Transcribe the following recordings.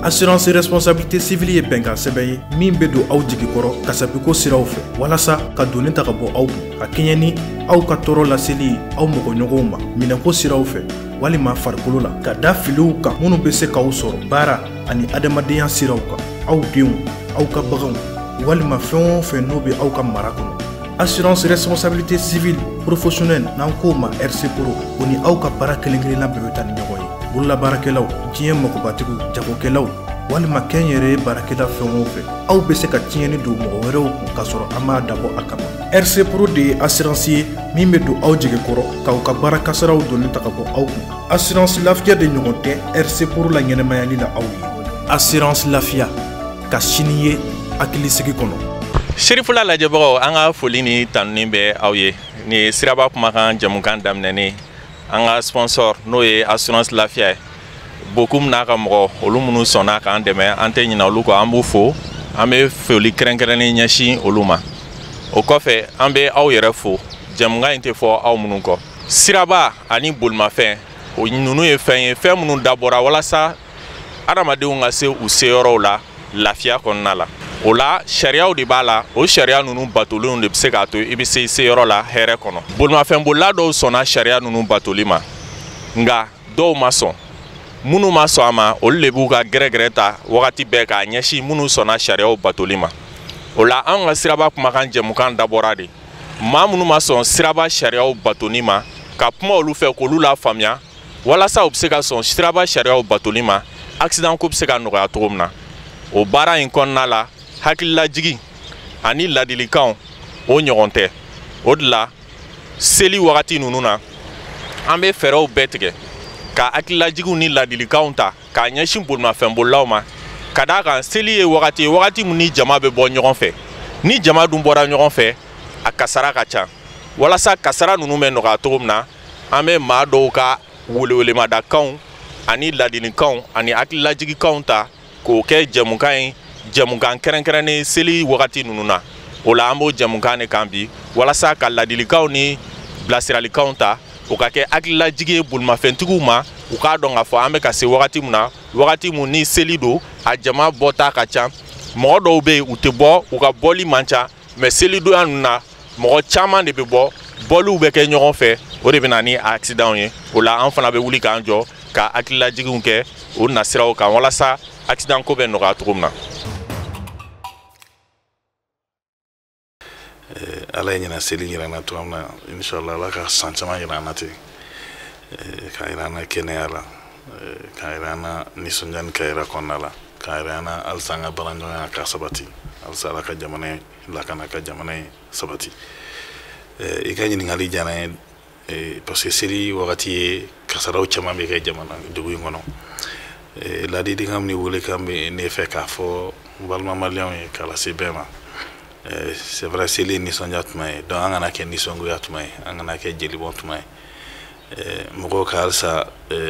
assurance responsabilité civile ye bɛnkan sɛbɛn ye min bɛ don aw jigi kɔrɔ kasabiko siraw fɛ walasa ka donni ta ka bɔ aw kun ka kɛɲɛ ni aw ka tɔɔrɔ laseli ye aw mɔgɔɲɔgɔnw ma minɛnko siraw fɛ walima farikolo la ka da filiw kan minnu bɛ se k'aw sɔrɔ baara ani adamadenya siraw kan aw denw aw ka baganw walima fɛn o fɛn n'o bɛ aw ka mara kɔnɔ assurance responsabilité civile professionnelle n'an k'o ma RC Pro o ni aw ka baara kelen-kelenna bɛɛ bɛ taa ni ɲɔgɔn ye bololabaarakɛlaw diɲɛ magobatigiw jagokɛlaw walima kɛnyɛrɛ baarakɛla fɛn o fɛ aw bɛ se ka tiɲɛni don mɔgɔ wɛrɛw kun k'a sɔrɔ an m'a dabɔ a kama RC Pro de ye assurance ye min bɛ don aw jigi kɔrɔ k'aw ka baara kasaraw donni ta ka bɔ aw kun assurance lafiya de ɲɔgɔn tɛ RC Pro la ɲɛnɛmayali la aw ye assurance lafiya ka sini ye hakilisigi kɔnɔ Sirifula lajɛbagaw an ka foli ni tanuni bɛ aw ye ni siraba kumakan jamukan daminɛni an ka sponsor n'o ye assurance lafiya ye bokum n'a ka mɔgɔ olu minnu sɔnna k'an dɛmɛ an tɛ ɲinɛ olu kɔ an b'u fo an bɛ foli kɛrɛnkɛrɛnnen ɲɛsin olu ma o kɔfɛ an bɛ aw yɛrɛ fo jamukan in tɛ fɔ aw minnu kɔ siraba ani bolimafɛn o ninnu ye fɛn ye fɛn minnu dabɔra walasa adamadenw ka se u seyɔrɔw la lafiya kɔnɔna la o la sariyaw de b'a la o sariya ninnu batolenw de bɛ se k'a to i bɛ se seyɔrɔ la hɛrɛ kɔnɔ bolimafɛnbolila dɔw sɔnna sariya ninnu batoli ma nka dɔw ma sɔn minnu ma sɔn a ma olu de b'u ka gɛrɛgɛrɛ ta wagati bɛɛ k'a ɲɛsin minnu sɔnna sariyaw batoli ma o la an ka siraba kumakan jɛmukan dabɔra de maa minnu ma sɔn siraba sariyaw batoli ma ka kuma olu fɛ k'olu la faamuya walasa u bɛ se ka sɔn siraba sariyaw batoli ma accident ko bɛ se ka nɔgɔya cogo min na o baara in kɔnɔna la hakililajigi ani ladilikanw o ɲɔgɔn tɛ o de la seli wagati ninnu na an bɛ fɛɛrɛw bɛɛ tigɛ ka hakililajigiw ni ladilikanw ta k'a ɲɛsin bolimafɛnbolilaw ma ka d'a kan seli ye wagati min ni jama bɛ bɔ ɲɔgɔn fɛ ni jama dun bɔra ɲɔgɔn fɛ a kasara ka ca walasa kasara ninnu bɛ nɔgɔya cogo min na an bɛ maa dɔw ka welewelemadakaw ani ladilikanw ani hakililajigikanw ta k'o kɛ jɛmukan ye jɛmukan kɛrɛnkɛrɛnnen seli wagati ninnu na o la an b'o jɛmukan de kan bi walasa ka ladilikanw ni bilasiralikanw ta o ka kɛ hakililajigi ye bolimafɛntigiw ma u k'a dɔn k'a fɔ an bɛ ka se wagati min na wagati min ni seli don a jama bɔta ka ca mɔgɔ dɔw bɛ yen u tɛ bɔ u ka bɔli man ca mɛ seli donya ninnu na mɔgɔ caman de bɛ bɔ bɔliw bɛ kɛ ɲɔgɔn fɛ o de bɛ na ni accident ye o la an fana bɛ wuli k'an jɔ ka hakililajigiw kɛ o nasiraw kan walasa accident ko bɛ nɔgɔya cogo min na. Ala ye ɲina seli yira na cogo min na inshallah Ala ka san caman yira an na ten k'a yira an na kɛnɛya la k'a yira an na nisɔndiya ni kɛyira kɔnɔna la k'a yira an na halisa an ka baaraɲɔgɔnya ka sabati halisa Ala ka jamana lakana ka jamana sabati i ka ɲininkali diyara n ye parce que seli wagati ye kasaraw caman bɛ kɛ jamana dugu in kɔnɔ ladilikan min wele kan bɛ ne fɛ k'a fɔ n balima maliyɛnw ye k'a lase bɛɛ ma c'est vrai seli nisɔndiya tuma ye donc an kana kɛ nisɔngoya tuma ye an kana kɛ jelibɔn tuma ye mɔgɔw ka halisa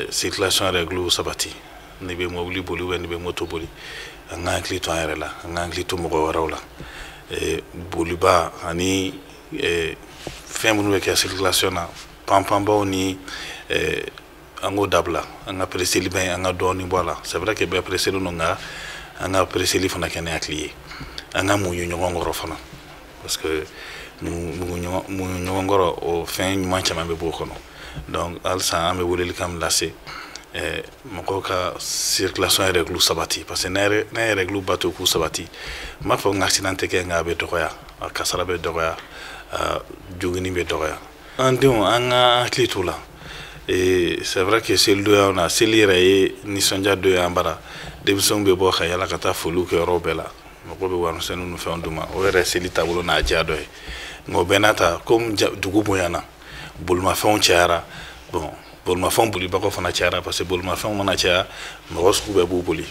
circulation règle sabati ni bɛ mobili boli ou bien ni bɛ moto boli an ka hakili to an yɛrɛ la an ka hakili to mɔgɔ wɛrɛw la boliba ani fɛn minnu bɛ kɛ circulation na panpanbaw ni an k'o dabila an ka pereseli bɛ an ka dɔɔnin bɔ a la c'est vrai que bɛɛ pereseli don nka an ka pereseli fana kɛ ni hakili ye an ka muɲu ɲɔgɔn kɔrɔ fana parce que muɲu ɲɔgɔn kɔrɔ o fɛn ɲuman caman bɛ b'o kɔnɔ donc halisa an bɛ welelikan min lase mɔgɔw ka circulation règle sabati parce que n'a ye règle bato k'u sabati n b'a fɔ n ka accident tɛ kɛ nka a bɛ dɔgɔya a kasara bɛ dɔgɔya jogini bɛ dɔgɔya an denw an ka hakili t'o la c'est vrai que seli donya na seli yɛrɛ ye nisɔndiya dɔ ye an bara denmisɛnw bɛ bɔ ka yala ka taa foliw kɛ yɔrɔ bɛɛ la mɔgɔ bɛ warimisɛnninw ni fɛnw d'u ma o yɛrɛ seli taabolo n'a diya dɔ ye nka o bɛɛ n'a ta comme dugu bonyana bolimafɛnw cayara bon bolimafɛnw bolibagaw fana cayara parce que bolimafɛnw mana caya mɔgɔ sugu bɛɛ b'u boli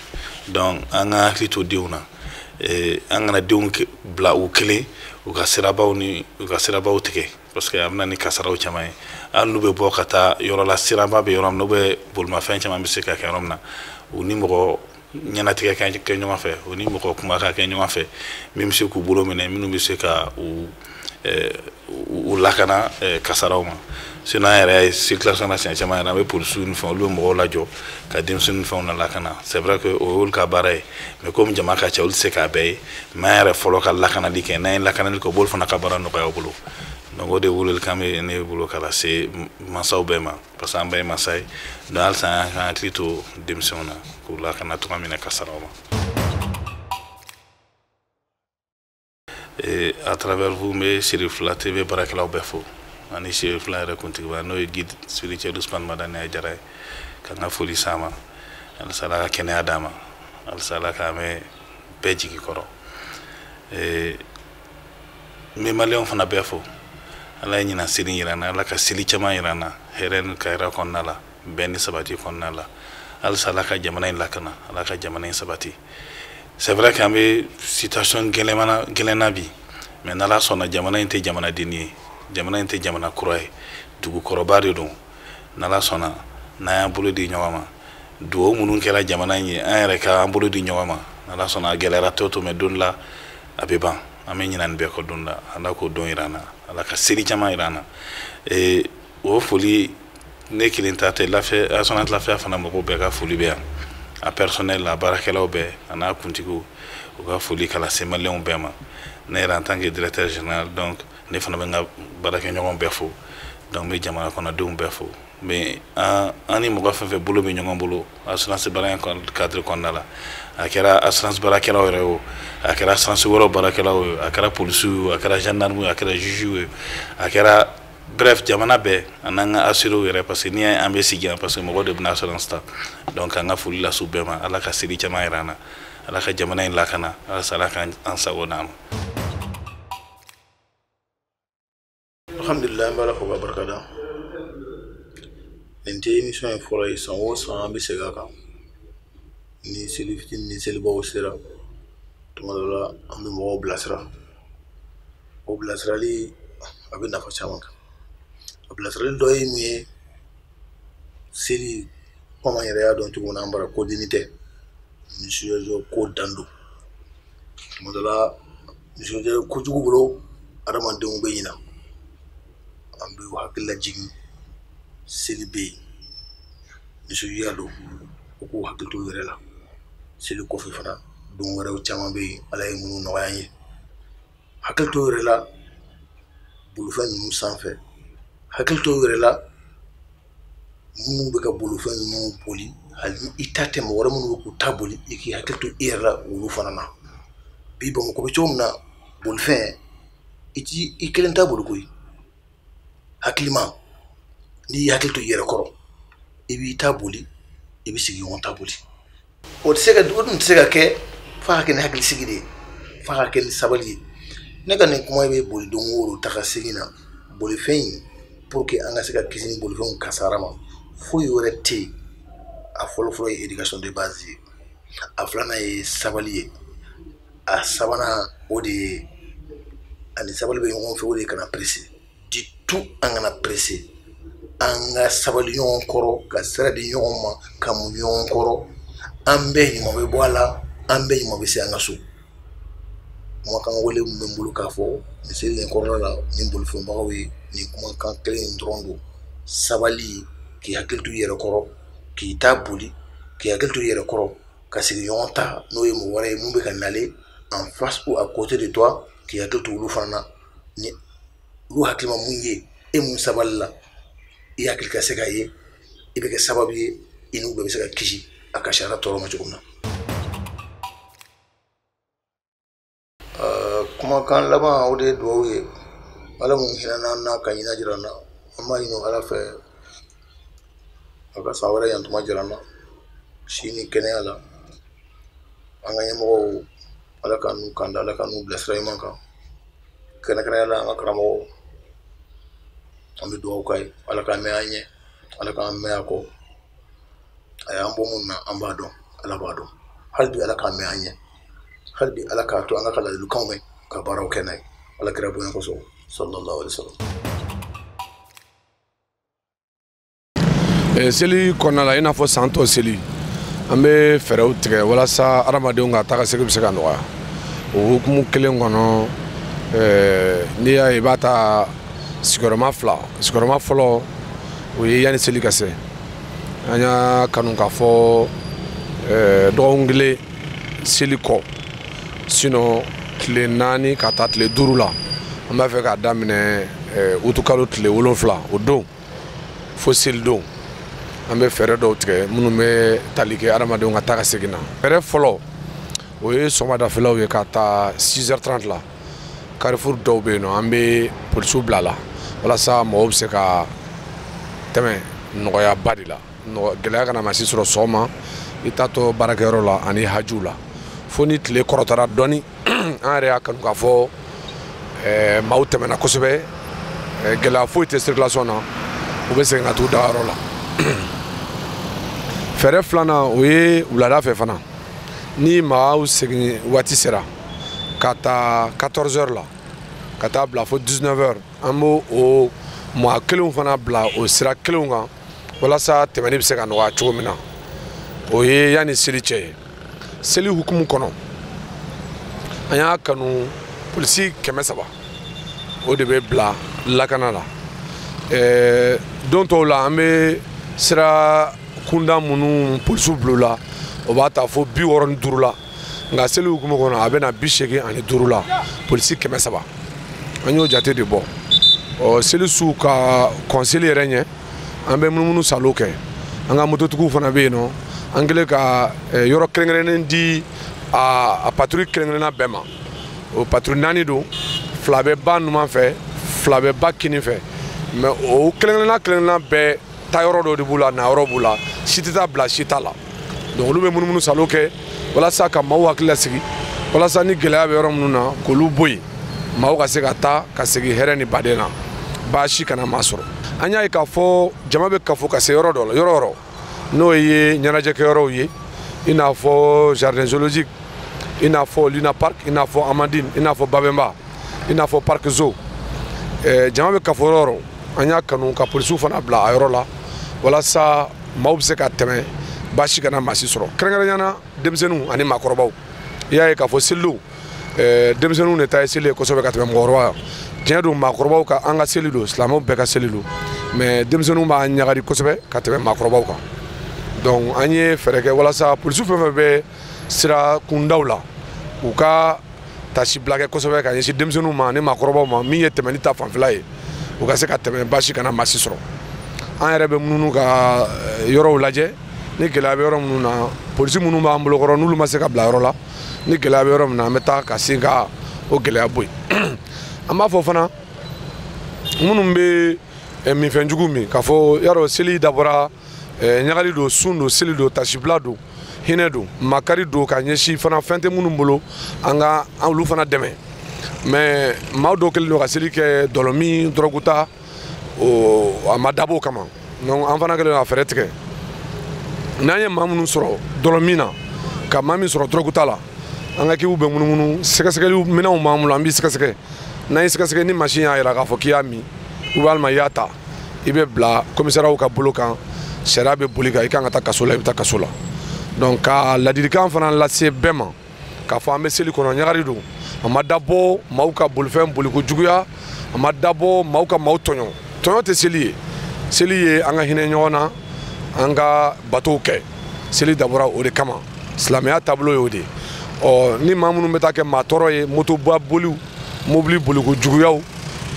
donc an ka hakili to denw na an kana denw bila u kelen u ka sirabaw tigɛ parce que a bɛna ni kasaraw caman ye hali n'u bɛ bɔ ka taa yɔrɔ la siraba bɛ yɔrɔ min na u bɛ bolimafɛn caman bɛ se ka kɛ yɔrɔ min na u ni mɔgɔ ɲɛnatigɛ ka kɛ ɲɔgɔn fɛ u ni mɔgɔ kuma ka kɛ ɲɔgɔn fɛ min bɛ se k'u bolo minɛ minnu bɛ se ka u u lakana kasaraw ma sinon an yɛrɛ ye circulation na siɲɛ caman yɛrɛ an bɛ polisiw ni fɛn olu bɛ mɔgɔw lajɔ ka denmisɛnnin ni fɛnw na lakana c'est vrai que o y'olu ka baara ye mais comme jama ka ca olu tɛ se k'a bɛɛ ye mais an yɛrɛ fɔlɔ ka lakanali kɛ n'an ye lakanali kɛ o b'olu fana ka baara nɔgɔya u bolo donc o de welelikan bɛ ne bolo ka lase mansaw bɛɛ ma parce que an bɛɛ ye mansa ye donc halisa an ka hakili to denmisɛnw na k'u lakana cogoya min na kasaraw ma. Et à travers vous, mais Chérif la TV baarakɛlaw bɛɛ fo ani Chérif la yɛrɛ kuntigiba n'o ye guide spirituel Ousmane Madani Aidara ye ka n ka foli s'a ma halisa Ala ka kɛnɛya d'a ma halisa Ala k'a mɛn bɛɛ jigi kɔrɔ n bɛ maliyɛnw fana bɛɛ fo Ala ye ɲinan seli yira n na Ala ka seli caman yira n na hɛrɛ ni kayira kɔnɔna la bɛn ni sabati kɔnɔna la halisa Ala ka jamana in lakana Ala ka jamana in sabati. C'est vrai qu'an bɛ situation gɛlɛn na bi mais n'Ala sɔnna jamana in tɛ jamana denni ye jamana in tɛ jamana kura ye dugukɔrɔba de don n'Ala sɔnna n'an y'an bolo di ɲɔgɔn ma dugawu minnu kɛra jamana in ye an yɛrɛ ka an bolo di ɲɔgɔn ma n'Ala sɔnna a gɛlɛyara tɔ to mais don la a bɛ ban an bɛ ɲinɛ nin bɛɛ kɔ don la Ala k'o don yira an na Ala ka seli caman yira an na o foli ne kelen ta tɛ Asonante Lafiya fana mɔgɔw bɛɛ ka foli bɛ yan a personnel la baarakɛlaw bɛɛ a n'a kuntigiw u ka foli ka lase maliyɛnw bɛɛ ma ne yɛrɛ en tant que directeur général donc ne fana bɛ n ka baarakɛɲɔgɔn bɛɛ fo donc n bɛ jamana kɔnɔdenw bɛɛ fo mais an ni mɔgɔ fɛn fɛn bolo bɛ ɲɔgɔn bolo assurance baara in cadre kɔnɔna la a kɛra assurance baarakɛlaw yɛrɛ o a kɛra assurance wɛrɛw baarakɛlaw ye a kɛra polisiw a kɛra gendarme ye a kɛra juge ye a kɛra bref jamana bɛɛ an n'an ka assurew yɛrɛ parce que n'i an bɛ sigi yan parce que mɔgɔ de bɛna assurance ta donc an ka foli lase u bɛɛ ma Ala ka seli caman yira an na Ala ka jamana in lakana halisa Ala ka an sago d'an ma. Alhamdulillah an bɛ Ala fo ka barika da nin tɛ émission ye fɔlɔ ye san o san an bɛ segin a kan ni seli fitini ni selibaw sera tuma dɔ la an bɛ mɔgɔw bilasira o bilasirali a bɛ nafa caman kan a bilasirali dɔ ye mun ye seli komi an yɛrɛ y'a dɔn cogo min na an bara ko denni tɛ nisɔndiya ko dan don tuma dɔ la nisɔndiya kojugu bolo adamadenw bɛ ɲina an bɛ hakili lajigin seli bɛ yen nisɔndiya don u k'u hakili to u yɛrɛ la seli kɔfɛ fana don wɛrɛw caman bɛ yen Ala ye minnu nɔgɔya an ye hakili to u yɛrɛ la bolofɛn ninnu sanfɛ hakili to u yɛrɛ la minnu bɛ ka bolofɛn ninnu boli hali i ta tɛ mɔgɔ wɛrɛ minnu bɛ k'u ta boli i k'i hakili to i yɛrɛ la olu fana na bi Bamakɔ bɛ cogo min na bolifɛn i kelen t'a boli koyi hakilima n'i y'i hakili to i yɛrɛ kɔrɔ i b'i ta boli i bɛ sigi ɲɔgɔn ta boli o dun tɛ se ka kɛ f'a ka kɛ ni hakilisigi de ye f'a ka kɛ ni sabali ye ne ka nin kuma bɛ boli don o don taga segin na bolifɛn in pour que an ka se ka kisi ni bolifɛnw kasara ma foyi wɛrɛ tɛ yen a fɔlɔfɔlɔ ye éducation de base ye a filanan ye sabali ye a sabanan o de ye ani sabali bɛ ɲɔgɔn fɛ o de ye kana pressé du tout an kana pressé an ka sabali ɲɔgɔn kɔrɔ ka sira di ɲɔgɔn ma ka mun ɲɔgɔn kɔrɔ an bɛɛ ɲuman bɛ bɔ a la an bɛɛ ɲuman bɛ se an ka so kumakan wele min bɛ n bolo k'a fɔ nin seli in kɔrɔla la ni bolifɛnbagaw ye nin kumakan kelen in dɔrɔn don sabali k'i hakili to i yɛrɛ kɔrɔ k'i ta boli k'i hakili to i yɛrɛ kɔrɔ ka sigi ɲɔgɔn ta n'o ye mɔgɔ wɛrɛ ye mun bɛ ka nale en face ou à côté de toi k'i hakili to olu fana na ni olu hakili ma mun ye e mun sabali la i hakili ka se ka ye i bɛ kɛ sababu ye i n'u bɛɛ bɛ se ka kisi a ka sariya tɔɔrɔ ma cogo min na. Kumakan laban o de ye duwawu ye Ala mun hinɛna an na ka ɲinɛ jira an na an b'a ɲini Ala fɛ a ka san wɛrɛ yantuma jira an na si ni kɛnɛya la an ka ɲɛmɔgɔw Ala ka n'u kanda Ala ka n'u bila sira ɲuman kan kɛrɛnkɛrɛnnenya la an ka karamɔgɔw an bɛ duwawu k'a ye Ala ka mɛn an ɲɛ Ala k'an mɛn a kɔ a y'an bɔ mun na an b'a dɔn Ala b'a dɔn hali bi Ala k'an mɛn an ɲɛ hali bi Ala k'a to an ka ladilikanw mɛn ka baaraw kɛ n'a ye Ala kira bonya kosɔn sallallahu alaihi wasallam. Seli kɔnɔna la i n'a fɔ san tɔ seli an bɛ fɛɛrɛw tigɛ walasa adamadenw ka taa ka segin bɛ se ka nɔgɔya o hukumu kelen kɔnɔ n'i y'a ye i b'a ta sigiyɔrɔma fɔlɔ o ye yanni seli ka se an y'a kanu k'a fɔ dɔgɔkun kelen seli kɔ sinon tile 4 ka taa tile 5 la an b'a fɛ k'a daminɛ utukalo tile 7 o don fo seli don an bɛ fɛɛrɛ dɔw tigɛ minnu bɛ tali kɛ adamadenw ka taa ka segin na. Fɛɛrɛ fɔlɔ o ye sɔgɔmadafɛlaw ye ka taa 6h30 la carrefour dɔw bɛ yen nɔ an bɛ polisiw bila la walasa mɔgɔw bɛ se ka tɛmɛ nɔgɔyaba de la gɛlɛya kana masi sɔrɔ sɔgɔma i taatɔ baarakɛyɔrɔ la ani hajiw la fo ni tile kɔrɔtara dɔɔni an yɛrɛ y'a kanu k'a fɔ maaw tɛmɛna kosɛbɛ gɛlɛya foyi tɛ circulation na u bɛ segin ka t'u dayɔrɔ la. Fɛɛrɛ filanan o ye wulada fɛ fana ni maaw segin waati sera ka taa 14h la ka taa bila fo 19h an b'o o maa kelenw fana bila o sira kelenw kan walasa tɛmɛni bɛ se ka nɔgɔya cogo min na o ye yanni seli cɛ ye. Seli hukumu kɔnɔ an y'a kanu polisi 300 o de bɛ bila lakana la don tɔw la an bɛ sira kunda minnu polisiw bila la o b'a ta fo 65 la nka seli hukumu kɔnɔ a bɛ na 85 la polisi 300 an y'o jate de bɔ seli su ka kɔn seli yɛrɛ ɲɛ an bɛ munumunu salo kɛ an ka mototigiw fana bɛ yen nɔ an kɛlen ka yɔrɔ kɛrɛnkɛrɛnnen di a patrouille kɛrɛnkɛrɛnna bɛɛ ma o patrouille 4 don 2 bɛ ba numan fɛ 2 bɛ ba kini fɛ mais o kɛrɛnkɛrɛnna bɛɛ taayɔrɔ dɔ de b'u la nayɔrɔ b'u la si tɛ taa bila si t'a la donc olu bɛ munumunu salo kɛ walasa ka maaw hakili lasigi walasa ni gɛlɛya bɛ yɔrɔ minnu na k'olu bɔ yen maaw ka se ka taa ka segin hɛrɛ ni baden na baasi kana maa sɔrɔ. An y'a ye k'a fɔ jama bɛ kafo ka se yɔrɔ dɔ la yɔrɔ n'o ye ɲɛnajɛkɛyɔrɔw ye i n'a fɔ jardin zoologique i n'a fɔ Luna Park i n'a fɔ Amandine i n'a fɔ Babemba i n'a fɔ Parc Zoo jama bɛ kafo yɔrɔ an y'a kanu ka polisiw fana bila a yɔrɔ la walasa maaw bɛ se ka tɛmɛ baasi kana maa si sɔrɔ kɛrɛnkɛrɛnnenya denmisɛnninw ani maakɔrɔbaw i y'a ye k'a fɔ seliw denmisɛnninw de ta ye seli ye kosɛbɛ ka tɛmɛ mɔgɔkɔrɔba tiɲɛ don maakɔrɔbaw ka an ka seli don silamɛw bɛɛ ka seli don mais denmisɛnninw b'a ɲagari kosɛbɛ ka tɛmɛ maakɔrɔbaw kan donc an ye fɛɛrɛ kɛ walasa polisiw fɛn fɛn bɛ sira kundaw la u ka tasi bila kɛ kosɛbɛ ka ɲɛsin denmisɛnninw ma ani maakɔrɔbaw ma min ye tɛmɛni ta fanfɛla ye u ka se ka tɛmɛ baasi kana maa si sɔrɔ. An yɛrɛ bɛ mununu ka yɔrɔw lajɛ ni gɛlɛya bɛ yɔrɔ minnu na polisi minnu b'an bolokɔrɔ n'olu ma se ka bila yɔrɔ la ni gɛlɛya bɛ yɔrɔ min na an bɛ taa ka sin ka o gɛlɛya bɔ yen. An b'a fɔ fana minnu bɛ minfɛnjugu min k'a fɔ yarɔ seli dabɔra ɲagali don sun don seli don tasibila don hinɛ don makari don ka ɲɛsin fana fɛn tɛ minnu bolo an ka olu fana dɛmɛ mais maaw dɔw kɛlen don ka seli kɛ dɔlɔmi dɔrɔguta a ma dabɔ o kama donc an fana kɛlen don ka fɛɛrɛ tigɛ n'an ye maa minnu sɔrɔ dɔlɔmin na ka maa min sɔrɔ dɔrɔguta la an ka kiw bɛ munumunu sɛgɛsɛgɛli minɛnw b'an bolo an b'i sɛgɛsɛgɛ n'an ye sɛgɛsɛgɛ ni mansin y'a jira k'a fɔ k'i y'a min ou bien alima i y'a ta i bɛ bila commissariat ka bolo kan sariya bɛ boli kan i kan ka taa kaso la i bɛ taa kaso la donc ka ladilikan fana lase bɛɛ ma k'a fɔ an bɛ seli kɔnɔ ɲagari don a ma dabɔ maaw ka bolifɛn boli ko juguya a ma dabɔ maaw ka maaw tɔɲɔ tɔɲɔ tɛ seli ye an ka hinɛ ɲɔgɔn na an ka batow kɛ seli dabɔra o de kama silamɛya taabolo y'o de ni maa minnu bɛ taa kɛ maa tɔɔrɔ ye motoba boliw mobili boliko juguyaw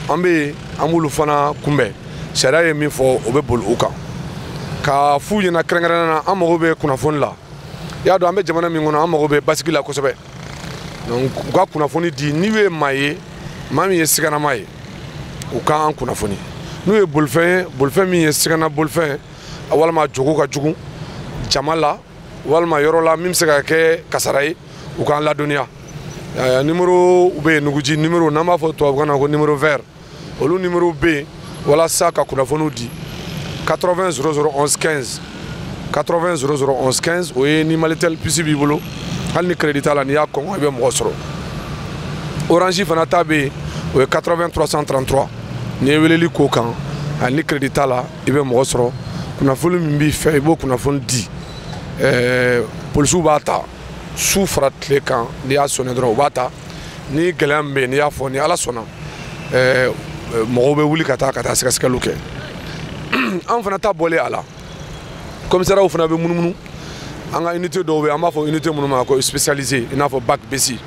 an bɛ yen an b'olu fana kunbɛn sariya ye min fɔ o bɛ boli u kan ka f'u ɲɛna kɛrɛnkɛrɛnnen na an mago bɛ kunnafoni la i y'a dɔn an bɛ jamana min kɔnɔ an mago bɛ basigi la kosɛbɛ donc u ka kunnafoni di n'u ye maa ye maa min ye siganama ye u ka an kunnafoni n'u ye bolifɛn min ye sigana bolifɛn walima jogo ka jugu jama la walima yɔrɔ la min bɛ se ka kɛ kasara ye u k'an ladɔnniya numéro bɛ yen nuguji numéro n'an b'a fɔ tubabukan na ko numéro vert olu numéro bɛ yen walasa ka kunnafoniw di 80 00 11 15 80 00 11 15 o ye ni malitel puce b'i bolo hali ni crédit t'a la n'i y'a kɔngɔ i bɛ mɔgɔ sɔrɔ orange fana ta bɛ yen o ye 80 333 n'i ye weleli k'o kan hali ni crédit t'a la i bɛ mɔgɔ sɔrɔ kunnafoni min b'i fɛ i b'o kunnafoni di polisiw b'a ta su fara tile kan n'i y'a sonné dɔrɔn u b'a ta ni gɛlɛya min bɛ yen n'i y'a fɔ ni ala sɔnna mɔgɔw bɛ wuli ka taa sɛgɛsɛgɛliw kɛ an fana ta bɔlen a la commissariats fana bɛ munumunu an ka unité dɔw bɛ an b'a fɔ unité minnu ma ko spécialisé i n'a fɔ bac besi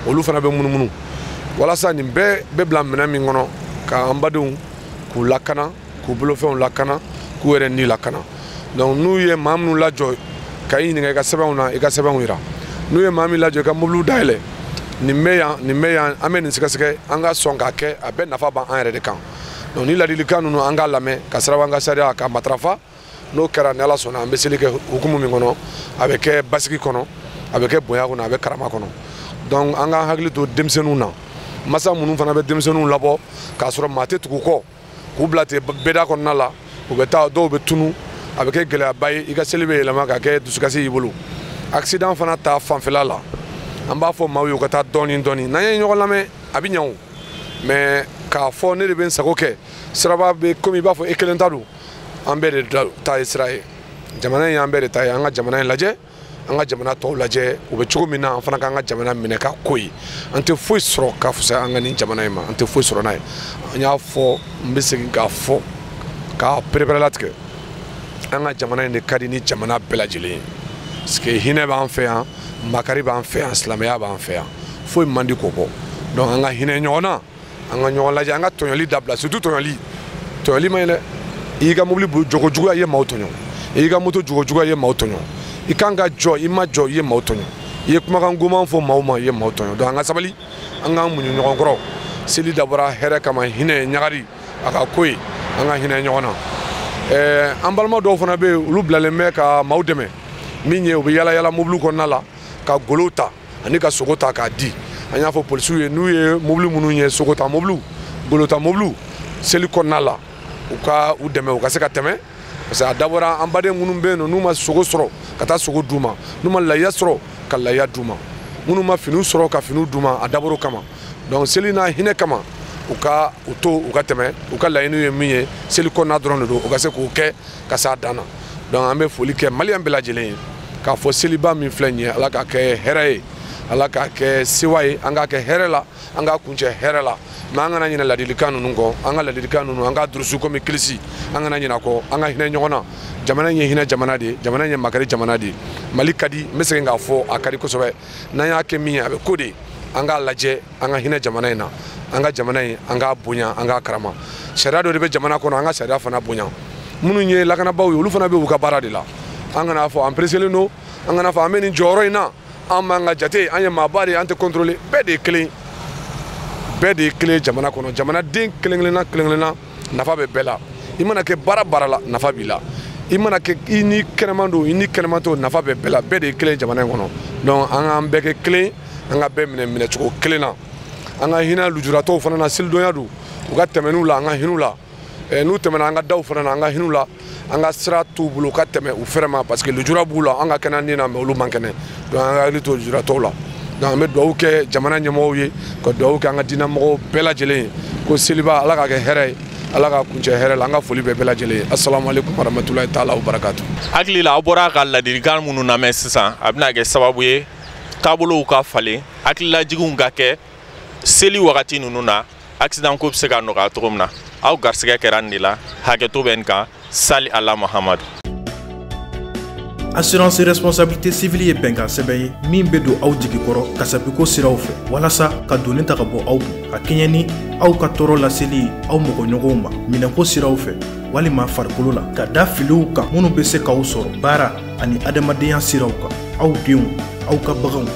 olu fana bɛ munumunu walasa nin bɛɛ bɛ bila minɛn min kɔnɔ k'an badenw k'u lakana k'u bolofɛnw lakana k'u yɛrɛ ni lakana donc n'u ye maa minnu lajɔ ka i ɲininka i ka sɛbɛnw na i ka sɛbɛnw jira n'u ye maa min lajɔ i ka mobiliw dayɛlɛ nin bɛ yan an bɛ nin sɛgɛsɛgɛ an ka sɔn k'a kɛ a bɛɛ nafa b'an yɛrɛ de kan donc ni ladilikan ninnu an k'a lamɛn ka siraba an ka sariya ka matarafa n'o kɛra ni ala sɔnna an bɛ seli kɛ hukumu min kɔnɔ a bɛ kɛ basigi kɔnɔ a bɛ kɛ bonya kɔnɔ a bɛ karama kɔnɔ donc an k'an hakili to denmisɛnninw na masa minnu fana bɛ denmisɛnninw labɔ k'a sɔrɔ maa tɛ tugu kɔ k'u bila ten bɛda kɔnɔna la u bɛ taa dɔw bɛ tunu a bɛ kɛ gɛlɛyaba ye i ka seli bɛ yɛlɛma ka kɛ dusukasi y'i bolo accident fana ta fanfɛla la an b'a fɔ maaw ye u ka taa dɔɔni dɔɔni n'an ye ɲɔgɔn lamɛn a bɛ ɲɛ o mais k'a fɔ ne de bɛ n sago kɛ siraba bɛ komi i b'a fɔ e kelen ta don an bɛɛ de ta ye sira ye jamana in y'an bɛɛ de ta ye an ka jamana in lajɛ an ka jamana tɔw lajɛ u bɛ cogo min na an fana k'an ka jamana minɛ ka ko ye an tɛ foyi sɔrɔ ka fisaya an ka nin jamana in ma an tɛ foyi sɔrɔ n'a ye an y'a fɔ n bɛ segin k'a fɔ k'a pereperelatigɛ an ka jamana in de ka di ni jamana bɛɛ lajɛlen ye parce que hinɛ b'an fɛ yan makari b'an fɛ yan silamɛya b'an fɛ yan foyi man di k'o bɔ donc an ka hinɛ ɲɔgɔn na an ka ɲɔgɔn lajɛ an ka tɔɲɔli dabila surtout tɔɲɔli ma ɲi dɛ i y'i ka mobili jogojuguya i ye maaw tɔɲɔ i y'i ka moto jogojuguya i ye maaw tɔɲɔ i kan ka jɔ i ma jɔ i ye maaw tɔɲɔ i ye kumakan goman fɔ maaw ma i ye maaw tɔɲɔ donc an ka sabali an k'an muɲu ɲɔgɔn kɔrɔ seli dabɔra hɛrɛ kama hinɛ ɲagari a ka ko ye an ka hinɛ ɲɔgɔn na an balima dɔw fana bɛ yen olu bilalen bɛ ka maaw dɛmɛ min ye u bɛ yala yala mobiliw kɔnɔna la ka golow ta ani ka sogo ta k'a di an y'a fɔ polisiw ye n'u ye mobili minnu ye sogo ta mobiliw golo ta mobiliw seli kɔnɔna la u ka u dɛmɛ u ka se ka tɛmɛ parce que a dabɔra an baden minnu bɛ yen nɔ n'u ma sogo sɔrɔ ka taa sogo d'u ma n'u ma lahiya sɔrɔ ka lahiya d'u ma minnu ma finiw sɔrɔ ka finiw d'u ma a dabɔra o kama donc seli n'a hinɛ kama u ka u to u ka tɛmɛ u ka laɲiniw ye min ye seli kɔnɔna dɔrɔn de don u ka se k'o kɛ ka se a dan na donc an bɛ foli kɛ maliyɛn bɛɛ lajɛlen ye k'a fɔ seliba min filɛ nin ye ala k'a kɛ hɛrɛ ye ala k'a kɛ sewa ye an k'a kɛ hɛrɛ la an k'a kuncɛ hɛrɛ la mais an kana ɲinɛ ladilikan ninnu kɔ an ka ladilikan ninnu an ka durusu komi kilisi an kana ɲinɛ kɔ an ka hinɛ ɲɔgɔn na jamana in ye hinɛ jamana de ye jamana in ye makari jamana de ye mali ka di n bɛ segin k'a fɔ a ka di kosɛbɛ n'an y'a kɛ min ye a bɛ ko de an k'a lajɛ an ka hinɛ jamana in na an ka jamana in an k'a bonya an k'a karama sariya dɔ de bɛ jamana kɔnɔ an ka sariya fana bonya minnu ye lakanabaaw ye olu fana bɛ u ka baara de la an kana fɔ an pereselen don an kana fɔ an bɛ nin jɔyɔrɔ in na an b'an ka jate an ye maaba de ye an tɛ contrôler bɛɛ de ye kelen bɛɛ de ye kelen jamana kɔnɔ jamanaden kelen-kelenna nafa bɛ bɛɛ la i mana kɛ baara la nafa b'i la i mana kɛ i ni kɛnɛman don i ni kɛnɛman t'o nafa bɛ bɛɛ la bɛɛ de ye kelen jamana in kɔnɔ donc an k'an bɛɛ kɛ kelen an ka bɛɛ minɛ cogo kelen na an ka hinɛ lujuratɔw fana na selidonya don u ka tɛmɛ n'u la an ka hinɛ u la n'u tɛmɛna an ka daw fana na an ka hinɛ u la an ka sira t'u bolo u ka tɛmɛ u fɛrɛ ma parce que lujura b'u la an ka kɛnɛ ni na mais olu man kɛnɛ donc an ka hakili to lujuratɔw la donc an bɛ dugawu kɛ jamana ɲɛmɔgɔw ye ka dugawu kɛ an ka diinɛmɔgɔw bɛɛ lajɛlen ye ko seliba ala ka kɛ hɛrɛ ye ala ka kuncɛ hɛrɛ la an ka foli bɛɛ lajɛlen ye assalamu alaikum warahmatulahi taala wa barakatu hakili la aw bɔra ka ladilikan minnu lamɛn sisan a bɛna kɛ sababu ye taabolow ka falen hakililajiginw ka kɛ seli wagati ninnu na accident ko bɛ se ka nɔgɔya cogo min na aw garisɛgɛ kɛra nin de la hakɛto bɛ nin kan sali ala mahamadu. Assurance responsabilité civile ye bɛnkan sɛbɛn ye min bɛ don aw jigi kɔrɔ kasabiko siraw fɛ walasa ka donni ta ka bɔ aw kun ka kɛɲɛ ni aw ka tɔɔrɔ laseli aw mɔgɔɲɔgɔnw ma minɛko siraw fɛ walima farikolo la ka da filiw kan minnu bɛ se k'aw sɔrɔ baara ani adamadenya siraw kan aw denw aw ka baganw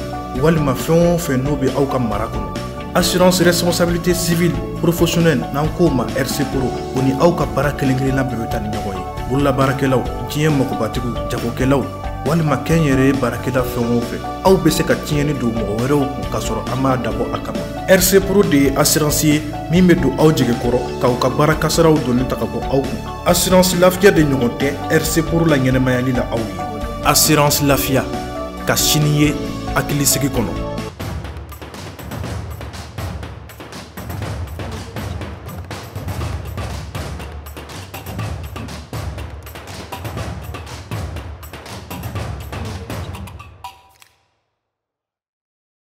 walima fɛn o fɛn n'o bɛ aw ka mara kɔnɔ. Assurance responsabilité civile professionnelle n'an k'o ma RC Pro o ni aw ka baara kelen-kelenna bɛɛ bɛ taa ni ɲɔgɔn ye. Bololabaarakɛlaw diɲɛ mɔgɔbatigiw jagokɛlaw walima kɛnyɛrɛye baarakɛla fɛn o fɛn aw bɛ se ka tiɲɛni don mɔgɔ wɛrɛw kun k'a sɔrɔ an m'a dabɔ a kama. RC Pro de ye assurance ye min bɛ don aw jigi kɔrɔ k'aw ka baara kasaraw donni ta ka bɔ aw kun. Assurance lafiya de ɲɔgɔn tɛ RC Pro la ɲɛnɛmayali la aw ye. Assurance lafiya ka sini ye hakilisigi kɔnɔ.